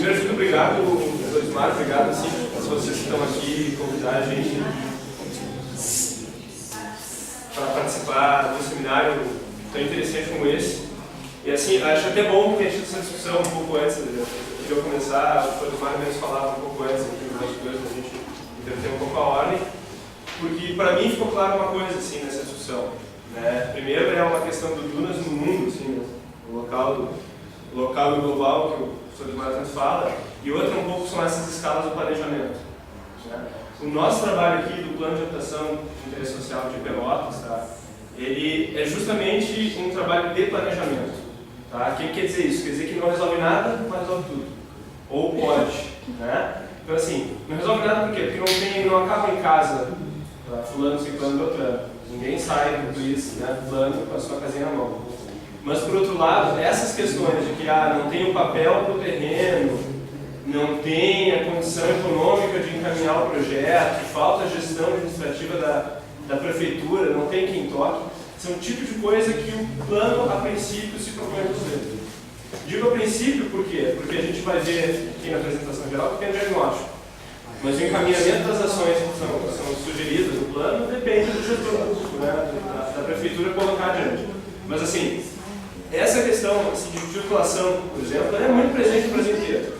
Primeiro, muito obrigado, Osmar, obrigado assim, a vocês que estão aqui convidar a gente para participar de um seminário tão interessante como esse. E assim, acho até bom que a gente tenha essa discussão um pouco antes de eu começar, o Osmar mesmo falava um pouco antes aqui dos bastidores, para a gente inverter um pouco a ordem, porque para mim ficou claro uma coisa assim nessa discussão. Né? Primeiro é uma questão do Dunas no mundo, assim, o local e global que o professor Osmar tanto fala, e outra um pouco são essas escalas do planejamento. Né? O nosso trabalho aqui do Plano de Habitação de Interesse Social de Pelotas, tá? Ele é justamente um trabalho de planejamento. Tá? O que quer dizer isso? Quer dizer que não resolve nada, mas resolve tudo. Ou pode. Né? Então assim, não resolve nada por quê? Porque não acaba em casa, tá? Fulano, ciclano, beltrano. Ninguém sai do isso, né? Plano com a sua casinha na mão. Mas por outro lado, essas questões de que não tem o papel para o terreno, não tem a condição econômica de encaminhar o projeto, falta a gestão administrativa da prefeitura, não tem quem toque, são o tipo de coisa que o plano, a princípio, se propõe a resolver. Digo a princípio por quê? Porque a gente vai ver aqui na apresentação geral que tem diagnóstico. Mas o encaminhamento das ações que são sugeridas no plano depende do gestor público, né, da prefeitura colocar adiante. Mas assim, essa questão assim, de circulação, por exemplo, é muito presente no Brasil inteiro.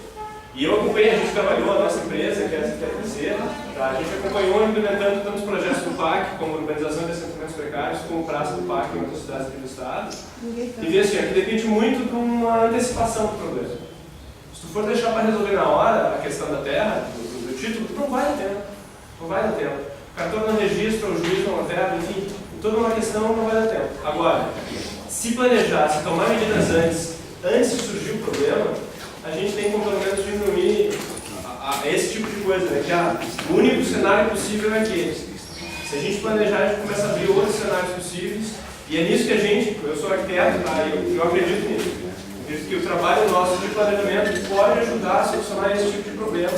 E eu acompanhei, a gente trabalhou, a nossa empresa, que é a CTC, tá? A gente acompanhou implementando tantos projetos do PAC, como urbanização de assentamentos precários, como praça do PAC em outras cidades aqui do estado. E vê assim, aqui depende muito de uma antecipação do problema. Se tu for deixar para resolver na hora a questão da terra, do título, tu não vai dar tempo. Não vai dar tempo. O cartório não registra, o juiz não verba, enfim, toda uma questão não vai dar tempo. Agora, se planejar, se tomar medidas antes de surgir o problema, a gente tem como pelo menos diminuir esse tipo de coisa, né? Que o único cenário possível é aquele. Se a gente planejar, a gente começa a abrir outros cenários possíveis, e é nisso que a gente, eu sou arquiteto, tá? Eu acredito nisso. Acredito que o trabalho nosso de planejamento pode ajudar a solucionar esse tipo de problema,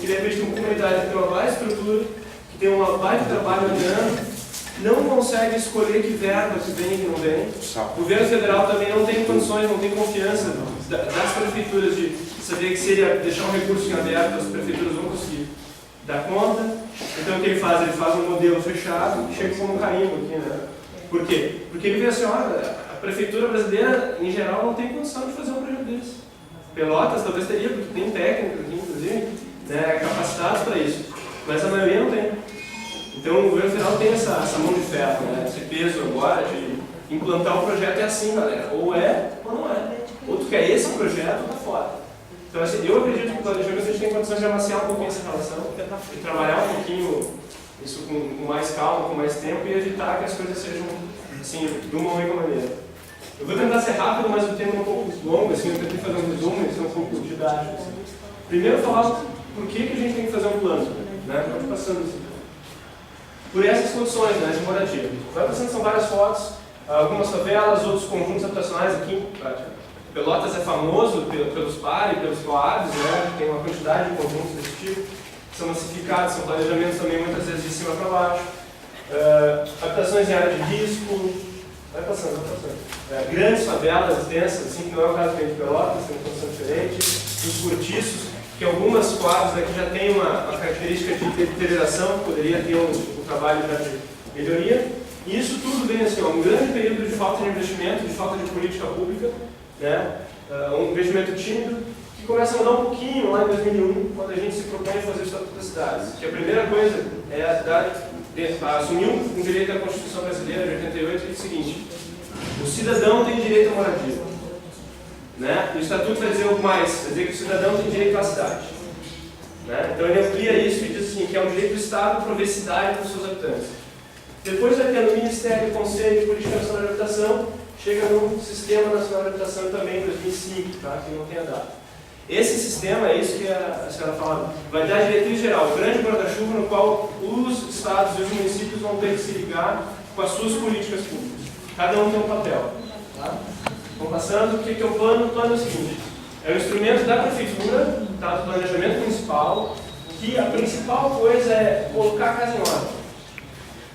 que de repente uma comunidade que tem uma baita estrutura, que tem uma baita trabalho andando, não consegue escolher que verba que vem e que não vem. O governo federal também não tem condições, não tem confiança das prefeituras de saber que se ele deixar um recurso em aberto, as prefeituras vão conseguir dar conta. Então o que ele faz? Ele faz um modelo fechado e chega como um carimbo aqui, né? Por quê? Porque ele vê assim, olha, a prefeitura brasileira, em geral, não tem condição de fazer um projeto desse. Pelotas talvez teria, porque tem técnicos aqui, inclusive, né, capacitados para isso. Mas a maioria não tem. Então o governo federal tem essa mão de ferro, né? Esse peso agora de implantar o projeto é assim, galera. Ou é ou não é. Ou tu quer esse projeto ou tá fora. Então assim, eu acredito que o planejamento a gente tem condições de amaciar um pouquinho essa relação e trabalhar um pouquinho isso com mais calma, com mais tempo e evitar que as coisas sejam assim, de uma única maneira. Eu vou tentar ser rápido, mas o tema é um pouco longo, assim, eu tentei fazer um resumo e ser um pouco didático. Assim. Primeiro falar por que a gente tem que fazer um plano, né? Pode passando assim. Por essas condições, né, de moradia. Vai passando, são várias fotos, algumas favelas, outros conjuntos habitacionais aqui. Pelotas é famoso pelos PAR e pelos COABs, né, tem uma quantidade de conjuntos desse tipo, que são massificados, são planejamentos também muitas vezes de cima para baixo. Habitações em área de risco, vai passando. Grandes favelas densas, assim, que não é o caso de Pelotas, tem uma condição diferente. Os cortiços, que algumas quadras aqui já têm uma característica de deterioração, poderia ter um trabalho já de melhoria. E isso tudo vem assim, um grande período de falta de investimento, de falta de política pública, né? Um investimento tímido, que começa a mudar um pouquinho lá em 2001, quando a gente se propõe a fazer o Estatuto das Cidades. Que a primeira coisa é assumir um direito da Constituição Brasileira de 88, que é o seguinte: o cidadão tem direito à moradia. Né? O Estatuto vai dizer algo mais, vai dizer que o cidadão tem direito à cidade. Né? Então ele amplia isso e diz assim, que é um direito do Estado prover cidade para os seus habitantes. Depois vai ter no Ministério, Conselho de Política Nacional de Habitação, chega no Sistema Nacional de Habitação também em 2005, tá? Que não tem a data. Esse sistema, é isso que a senhora fala, vai dar a diretriz geral, o grande guarda-chuva no qual os estados e os municípios vão ter que se ligar com as suas políticas públicas. Cada um tem um papel. Tá? Vamos passando, o que é o plano? O plano é o seguinte, é um instrumento da prefeitura, tá, do planejamento municipal, que a principal coisa é colocar a casa em ordem.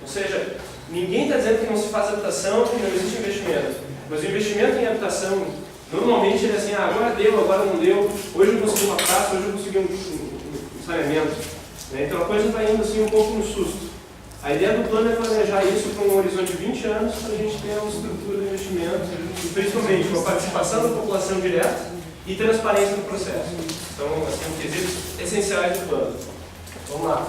Ou seja, ninguém está dizendo que não se faz habitação, que não existe investimento. Mas o investimento em habitação, normalmente ele é assim, agora deu, agora não deu, hoje eu consegui uma praça, saneamento. Né? Então a coisa está indo assim um pouco no susto. A ideia do plano é planejar isso para um horizonte de 20 anos para a gente ter uma estrutura de investimento e principalmente com a participação da população direta e transparência no processo. Então, assim, quesitos essenciais do plano. Vamos lá.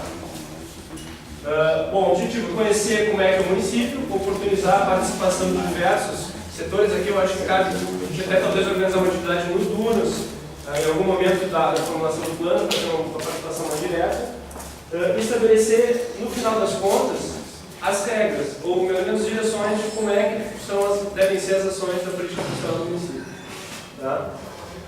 Bom, o objetivo é conhecer como é que é o município, oportunizar a participação de diversos setores. Aqui eu acho que cabe, a gente até talvez organizar uma atividade nos Dunas, em algum momento da formulação do plano, para ter uma participação mais direta. Estabelecer, no final das contas, as regras, ou pelo menos direções de como é que devem ser as ações da política social do município. Tá?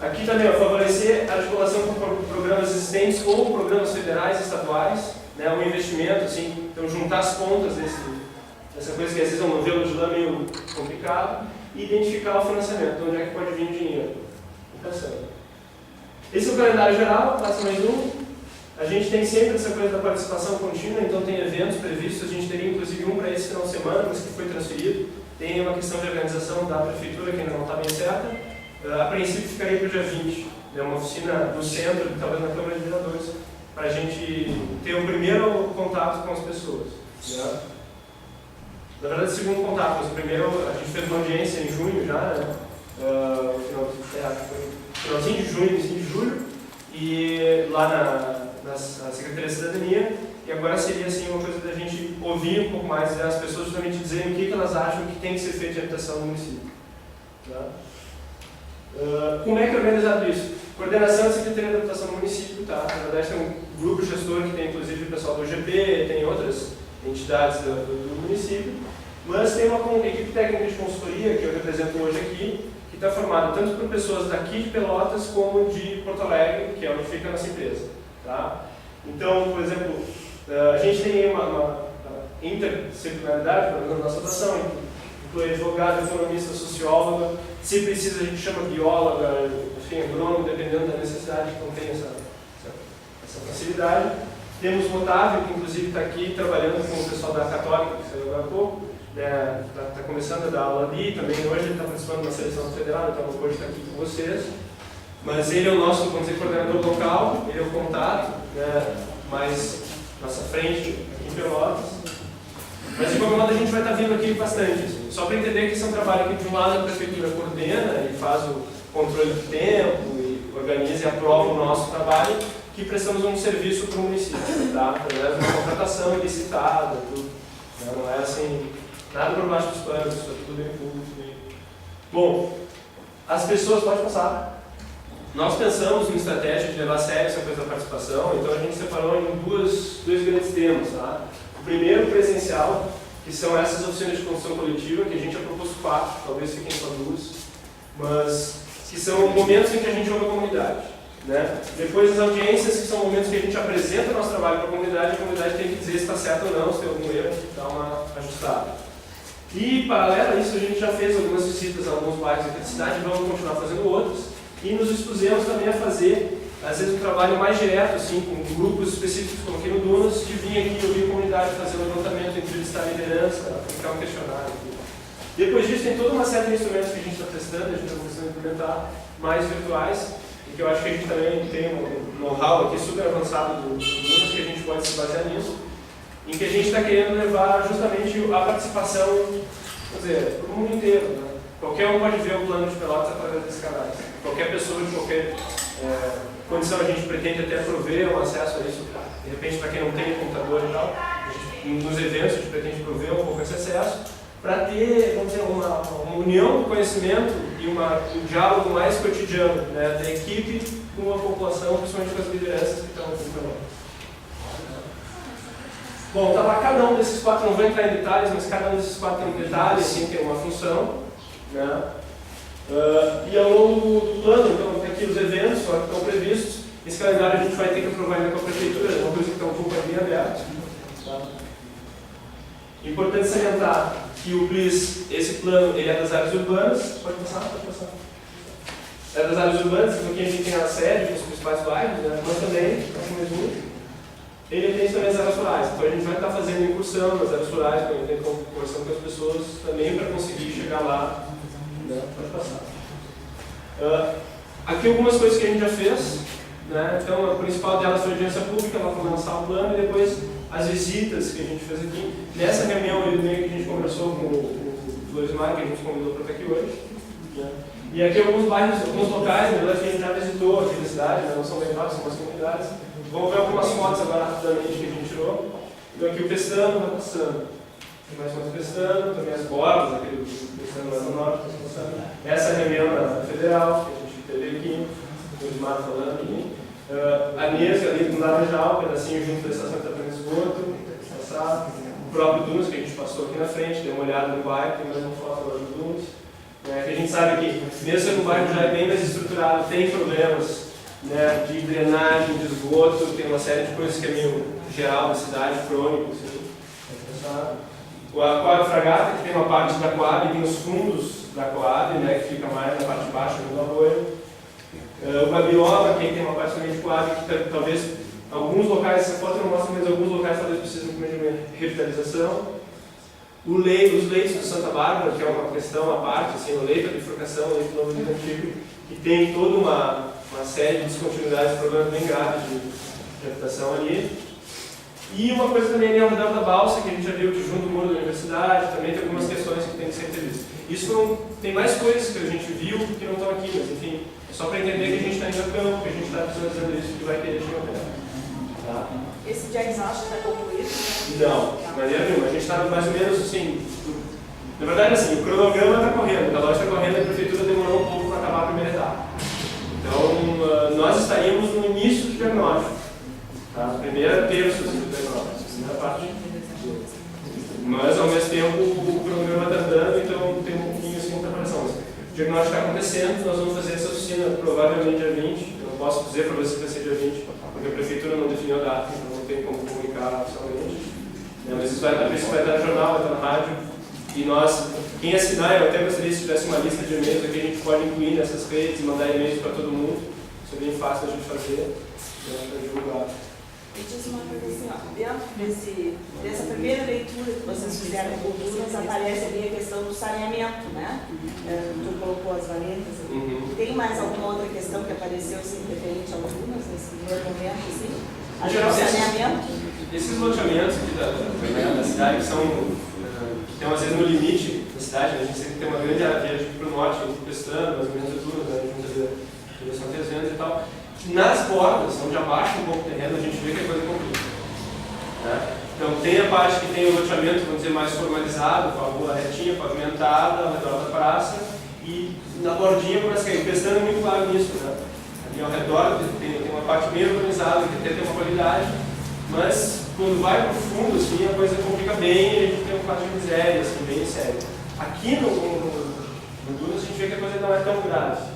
Aqui também, favorecer a articulação com programas existentes ou programas federais e estaduais, né, um investimento, assim, então juntar as pontas dessa coisa que às vezes é um modelo de lã meio complicado, e identificar o financiamento, de onde é que pode vir o dinheiro. Esse é o calendário geral, passa mais um. A gente tem sempre essa coisa da participação contínua, então tem eventos previstos, a gente teria inclusive um para esse final de semana, mas que foi transferido. Tem uma questão de organização da prefeitura que ainda não está bem certa. A princípio ficaria para o dia 20, né, uma oficina no centro, talvez na Câmara de Vereadores, para a gente ter o primeiro contato com as pessoas. Né? Na verdade, o segundo contato, mas o primeiro, a gente fez uma audiência em junho já, né? Finalzinho de junho, início de julho, e lá na Secretaria de Cidadania, e agora seria assim uma coisa da gente ouvir um pouco mais, né, as pessoas justamente dizerem o que elas acham que tem que ser feito de habitação no município. Tá? Como é que é organizado isso? Coordenação da Secretaria de Habitação do município, tá? Na verdade tem um grupo gestor que tem inclusive o pessoal do UGP, tem outras entidades do município, mas tem uma equipe técnica de consultoria que eu represento hoje aqui, que está formada tanto por pessoas daqui de Pelotas como de Porto Alegre, que é onde fica a nossa empresa. Tá? Então, por exemplo, a gente tem uma interdisciplinaridade na nossa atuação, inclui advogado, economista, socióloga, se precisa a gente chama bióloga, enfim, agrônomo, dependendo da necessidade, então tem essa facilidade. Temos o Otávio, que inclusive está aqui trabalhando com o pessoal da Católica, que saiu agora há pouco, está começando a dar aula ali, também hoje ele está participando de uma seleção federal, então hoje está aqui com vocês. Mas ele é o nosso, vamos dizer, coordenador local, ele é o contato, né, mais nossa frente aqui em Pelotas. Mas de qualquer modo a gente vai estar vindo aqui bastante, assim. Só para entender que esse é um trabalho que de um lado a prefeitura coordena e faz o controle do tempo e organiza e aprova o nosso trabalho, que prestamos um serviço para o município, tá? Através de uma contratação ilicitada, tudo. Não é assim, nada por baixo dos panos, isso é tudo bem público. Bom, as pessoas, pode passar. Nós pensamos em estratégia de levar a sério essa coisa da participação, então a gente separou em dois grandes temas. Tá? O primeiro, presencial, que são essas oficinas de construção coletiva, que a gente já propôs 4, talvez fiquem só 2, mas que são momentos em que a gente ouve a comunidade. Né? Depois as audiências, que são momentos que a gente apresenta o nosso trabalho para a comunidade tem que dizer se está certo ou não, se tem algum erro, dar uma ajustada. E, paralelo a isso, a gente já fez algumas visitas a alguns bairros aqui da cidade, vamos continuar fazendo outros. E nos expusemos também a fazer, às vezes, um trabalho mais direto, assim, com grupos específicos, como aqui no Dunas, de vir aqui ouvir a comunidade, fazer um levantamento, entrevistar a liderança, aplicar um questionário. Depois disso, tem toda uma série de instrumentos que a gente está testando, a gente está começando a implementar, mais virtuais, e que eu acho que a gente também tem um know-how aqui super avançado do Dunas, que a gente pode se basear nisso, em que a gente está querendo levar justamente a participação, quer dizer, para o mundo inteiro. Né? Qualquer um pode ver o plano de Pelotas através desses canais. Qualquer pessoa de qualquer condição, a gente pretende até prover um acesso a isso, de repente, para quem não tem computador e tal. Nos eventos, a gente pretende prover um pouco esse acesso, para ter, vamos dizer, uma união do conhecimento e um diálogo mais cotidiano, né, da equipe com a população, principalmente com as lideranças que estão aqui também. Bom, tá lá, cada um desses 4, não vou entrar em detalhes, mas cada um desses 4 tem um detalhe, assim, tem uma função. Né? E ao longo do plano, então, tem aqui os eventos que estão previstos. Esse calendário a gente vai ter que aprovar ainda com a prefeitura, é uma coisa que está um pouco bem aberta. Tá? Importante salientar que o PLIS, esse plano, ele é das áreas urbanas. Pode passar, pode passar. É das áreas urbanas, então aqui a gente tem a sede, os principais bairros, né? Mas também, ele tem também as áreas rurais. Então a gente vai estar fazendo incursão nas áreas rurais, conversando com as pessoas também para conseguir chegar lá. Né? Pode passar. Aqui algumas coisas que a gente já fez. né? Então, a principal delas foi a audiência pública, ela foi lançar o plano, e depois as visitas que a gente fez aqui. Nessa reunião ali do meio que a gente conversou com o Florismar, que a gente convidou para estar aqui hoje. Né? E aqui alguns bairros, alguns locais, na verdade, que a gente já visitou aqui na cidade, né? Não são bem vários, são umas comunidades. Vamos ver algumas fotos agora rapidamente que a gente tirou. Então aqui o Pestano está passando. Tem mais uma Pestano, também as bordas, aquele Pestano lá no norte está passando. Essa é a reunião na Federal, que a gente teve aqui, o Florismar falando aqui. A Nesa ali do Laranjal, um pedacinho junto da estação de tratamento de esgoto, passado. O próprio Dunas, que a gente passou aqui na frente, deu uma olhada no bairro, tem mais uma foto agora do Dunas. Que a gente sabe que, mesmo sendo um bairro já é bem mais estruturado, tem problemas, né, de drenagem, de esgoto, tem uma série de coisas que é meio geral da cidade, crônico, assim, o Aquário Fragata, que tem uma parte da Coab, tem os fundos da Coab, né, que fica mais na parte de baixo do arroio. O Gabiroba, que tem uma parte também de Coab, que talvez alguns locais, essa foto não mostra, mas alguns locais talvez precisem de uma revitalização. Os leitos de Santa Bárbara, que é uma questão à parte, assim, o leito da bifurcação, o leito do Novo Rio Antigo, que tem toda uma série de descontinuidades, problemas bem graves de habitação ali. E uma coisa também ali ao redor da balsa, que a gente já viu que junto ao muro da universidade, também tem algumas questões que tem que ser revistas. Isso tem mais coisas que a gente viu que não estão aqui, mas enfim, é só para entender que a gente está indo a campo, que a gente está visualizando isso, que vai querer chegar a campo. Tá? Esse diagnóstico está concluído? Não, de maneira nenhuma. A gente está mais ou menos assim. Na verdade, assim, o cronograma está correndo, o relógio está correndo e a prefeitura demorou um pouco para acabar a primeira etapa. Então, nós estaríamos no início do diagnóstico. Tá? Primeira terça do diagnóstico, primeira parte. Mas, ao mesmo tempo, o cronograma está andando, então tem um pouquinho assim de preparação. O diagnóstico está acontecendo, nós vamos fazer essa oficina provavelmente dia 20. Eu não posso dizer para você que vai ser dia 20, porque a prefeitura não definiu a data, então não tem como comunicar oficialmente. Mas isso vai estar no jornal, vai estar na rádio. E nós, quem assinar, eu até gostaria se tivesse uma lista de e-mails que a gente pode incluir nessas redes e mandar e-mails para todo mundo. Isso é bem fácil a gente fazer, para divulgar. Me diz uma coisa assim, ó, dentro dessa primeira leitura que vocês fizeram com o Dunas, aparece ali a questão do saneamento, né? Tu colocou as valetas. Tem mais alguma outra questão que apareceu assim, referente ao Dunas nesse primeiro momento, assim? Além do saneamento? Esses loteamentos aqui da cidade que são, que estão às vezes no limite da cidade, né? A gente sempre tem uma grande área para o norte, Pestano, mais ou menos tudo, né? Junto ali da direção 300 e tal. Nas bordas, onde abaixa um pouco o terreno, a gente vê que a coisa complica. Né? Então tem a parte que tem o loteamento, vamos dizer, mais formalizado, com a rua retinha, pavimentada, ao redor da praça, e na bordinha começa a cair. Pestando é muito claro nisso, né? Ali ao redor tem uma parte meio organizada, que até tem uma qualidade, mas quando vai para o fundo, assim, a coisa complica bem e a gente tem um quadro de miséria, assim, bem sério. Aqui no Dunas a gente vê que a coisa não é tão grave.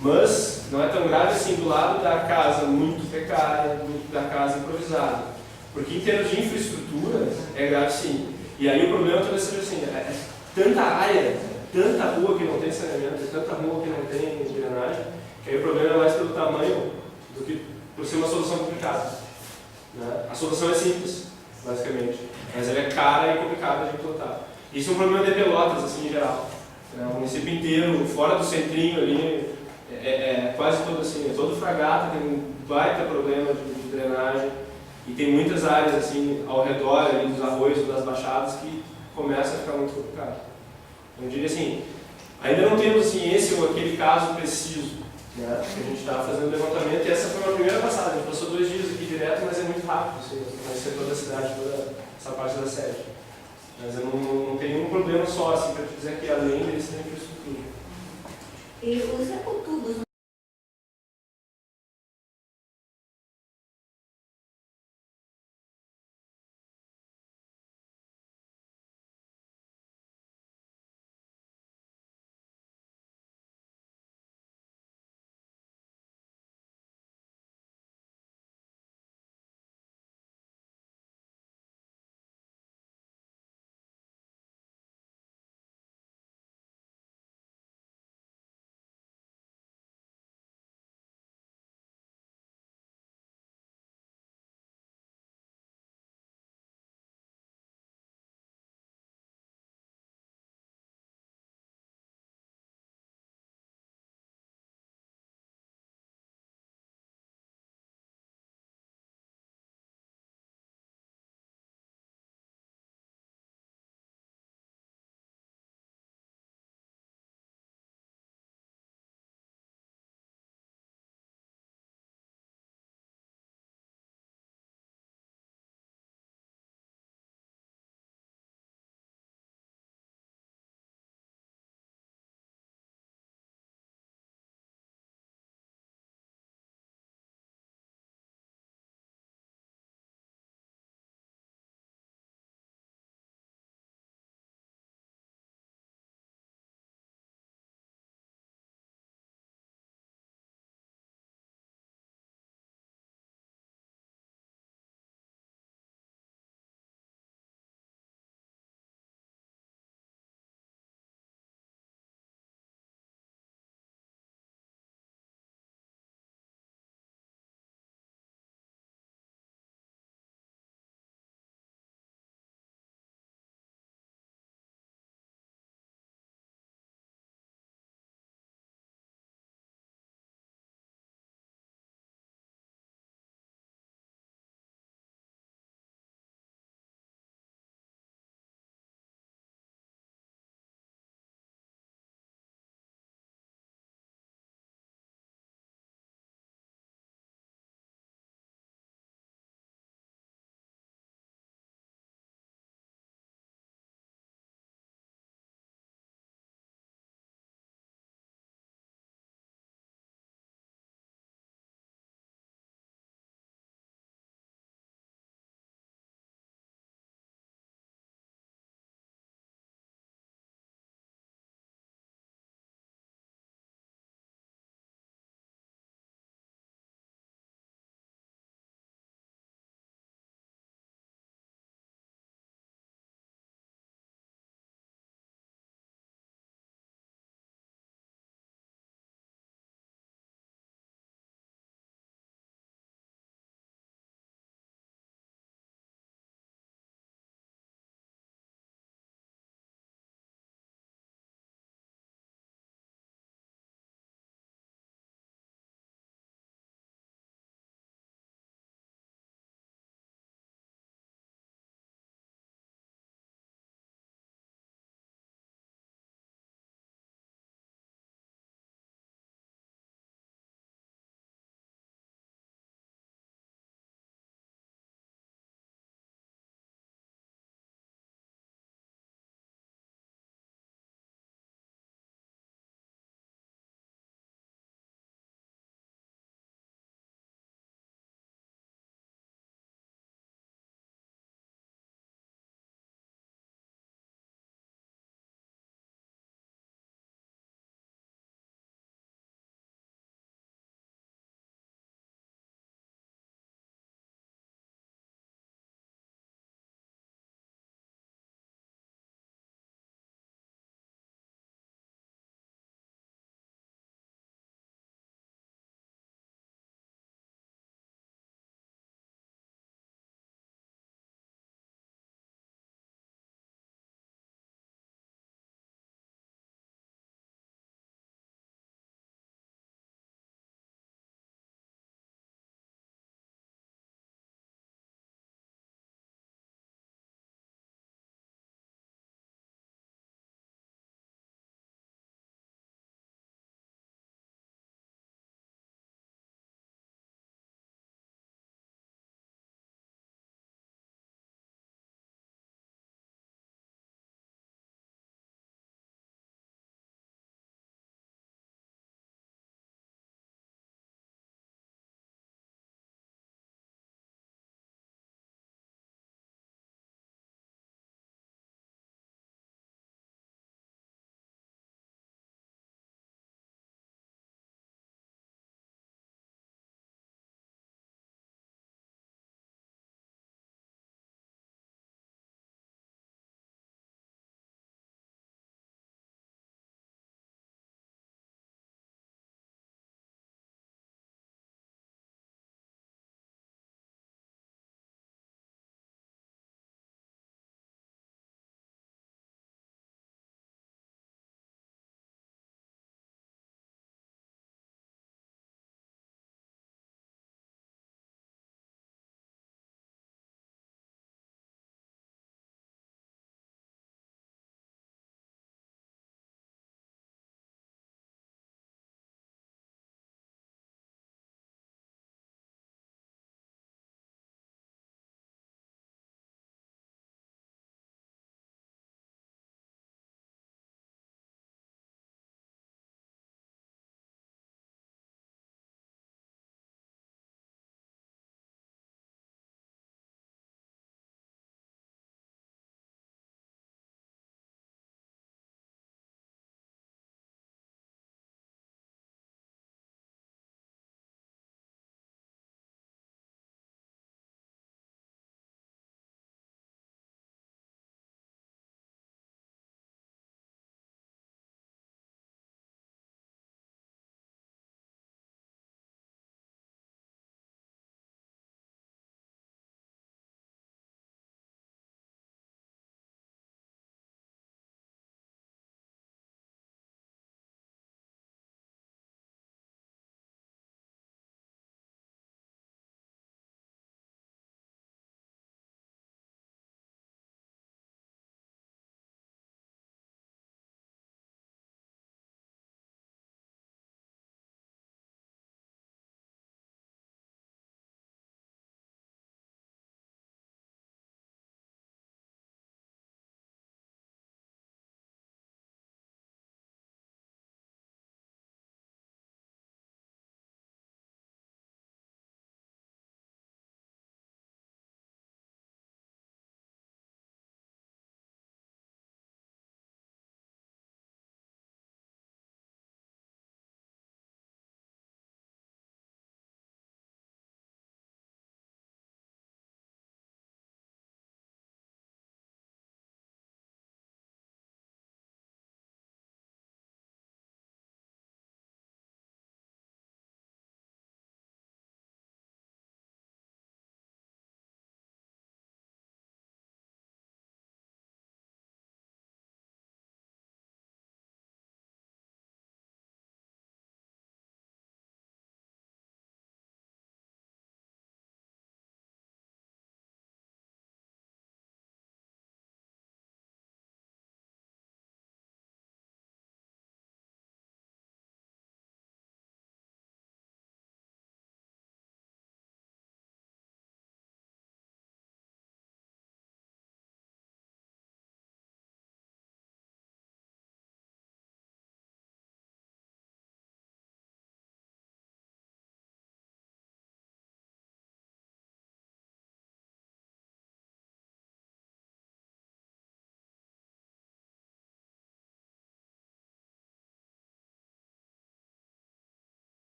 Mas não é tão grave assim do lado da casa muito precária, da casa improvisada. Porque em termos de infraestrutura, é grave sim. E aí o problema talvez seja assim, é tanta área, tanta rua que não tem saneamento, tanta rua que não tem drenagem, que aí o problema é mais pelo tamanho do que por ser uma solução complicada. Né? A solução é simples, basicamente, mas ela é cara e complicada de implantar. Isso é um problema de Pelotas, assim, em geral. O município inteiro, fora do centrinho ali, quase todo assim, todo Fragata tem um baita problema de drenagem e tem muitas áreas assim ao redor ali, dos arroios, das baixadas que começa a ficar muito complicado. Eu diria assim, ainda não temos assim, esse ou aquele caso preciso, né, que a gente está fazendo levantamento e essa foi uma primeira passada, a gente passou 2 dias aqui direto, mas é muito rápido, assim, conhecer toda a cidade, toda essa parte da sede. Mas eu não tenho um problema só assim, para te dizer que além desse da infraestrutura. E os recursos